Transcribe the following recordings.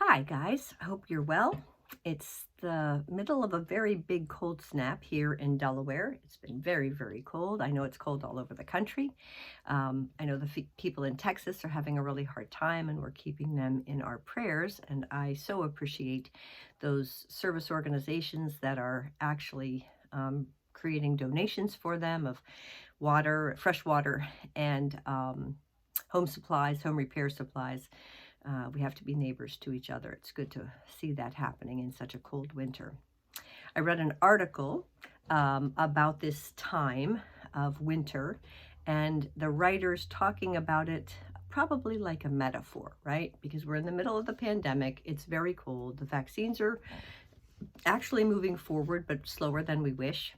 Hi, guys. I hope you're well. It's the middle of a very big cold snap here in Delaware. It's been very, very cold. I know it's cold all over the country. I know the people in Texas are having a really hard time, and we're keeping them in our prayers. And I so appreciate those service organizations that are actually creating donations for them of water, fresh water, and home supplies, home repair supplies. We have to be neighbors to each other. It's good to see that happening in such a cold winter. I read an article about this time of winter, and the writers talking about it probably like a metaphor, right? Because we're in the middle of the pandemic. It's very cold. The vaccines are actually moving forward, but slower than we wish.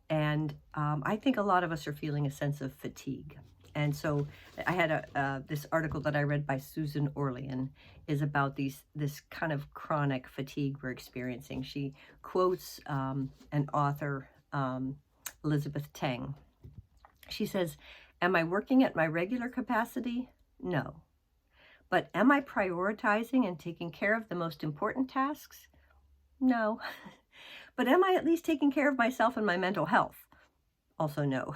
And I think a lot of us are feeling a sense of fatigue. And so I had this article that I read by Susan Orlean is about this kind of chronic fatigue we're experiencing. She quotes an author, Elizabeth Teng. She says, "Am I working at my regular capacity? No. But am I prioritizing and taking care of the most important tasks? No. But am I at least taking care of myself and my mental health? Also no."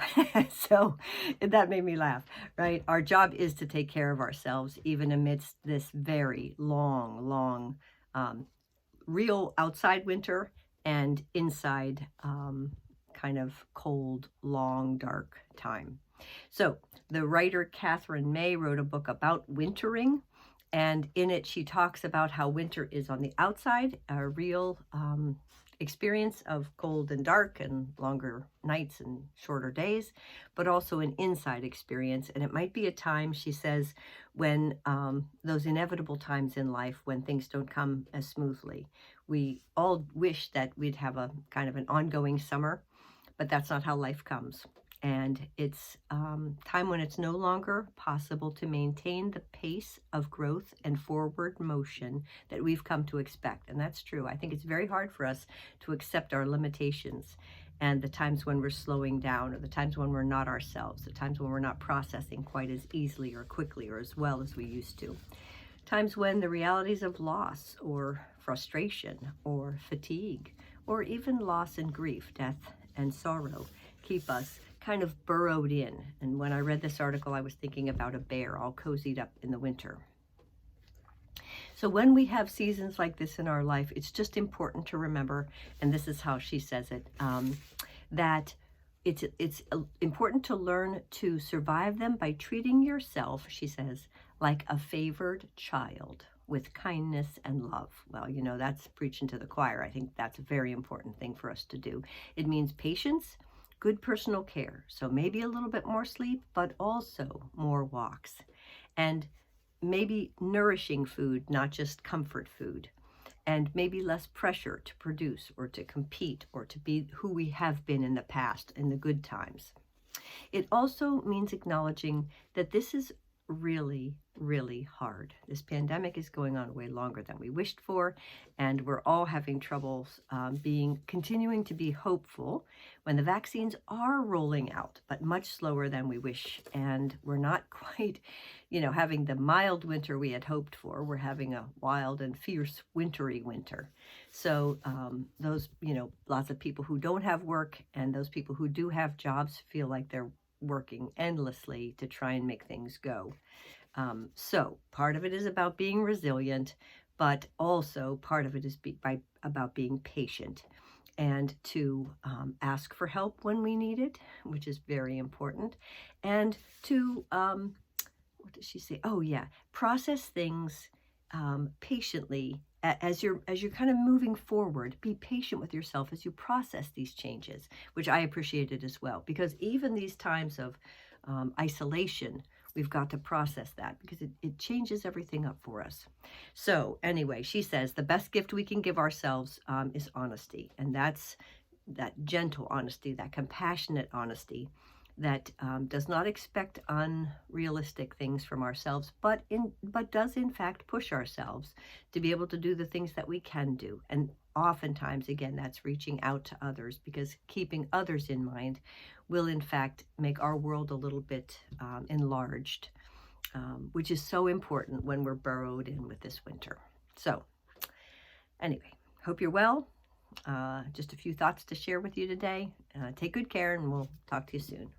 So that made me laugh, right? Our job is to take care of ourselves, even amidst this very long, um, real outside winter and inside kind of cold, long, dark time. So the writer Catherine May wrote a book about wintering, and in it she talks about how winter is on the outside, a real experience of cold and dark and longer nights and shorter days, but also an inside experience. And it might be a time, she says, when those inevitable times in life when things don't come as smoothly. We all wish that we'd have a kind of an ongoing summer, but that's not how life comes. And it's time when it's no longer possible to maintain the pace of growth and forward motion that we've come to expect. And that's true. I think it's very hard for us to accept our limitations and the times when we're slowing down, or the times when we're not ourselves, the times when we're not processing quite as easily or quickly or as well as we used to. Times when the realities of loss or frustration or fatigue or even loss and grief, death and sorrow keep us kind of burrowed in. And when I read this article, I was thinking about a bear all cozied up in the winter. So when we have seasons like this in our life, it's just important to remember, and this is how she says it, that it's important to learn to survive them by treating yourself, she says, like a favored child with kindness and love. Well, that's preaching to the choir. I think that's a very important thing for us to do. It means patience, good personal care. So maybe a little bit more sleep, but also more walks. And maybe nourishing food, not just comfort food. And maybe less pressure to produce or to compete or to be who we have been in the past, in the good times. It also means acknowledging that this is really, really hard. This pandemic is going on way longer than we wished for, and we're all having troubles continuing to be hopeful when the vaccines are rolling out, but much slower than we wish. And we're not quite, having the mild winter we had hoped for. We're having a wild and fierce wintry winter. So those, lots of people who don't have work and those people who do have jobs feel like they're working endlessly to try and make things go. So part of it is about being resilient, but also part of it is about being patient and to ask for help when we need it, which is very important, and to, what does she say? Oh yeah, process things patiently as you're kind of moving forward. Be patient with yourself as you process these changes, which I appreciated as well, because even these times of isolation, we've got to process that because it changes everything up for us. So anyway, she says the best gift we can give ourselves is honesty, and that's that gentle honesty, that compassionate honesty that does not expect unrealistic things from ourselves, but does in fact push ourselves to be able to do the things that we can do. And oftentimes, again, that's reaching out to others, because keeping others in mind will in fact make our world a little bit enlarged, which is so important when we're burrowed in with this winter. So Anyway, hope you're well. Just a few thoughts to share with you today. Take good care, and we'll talk to you soon.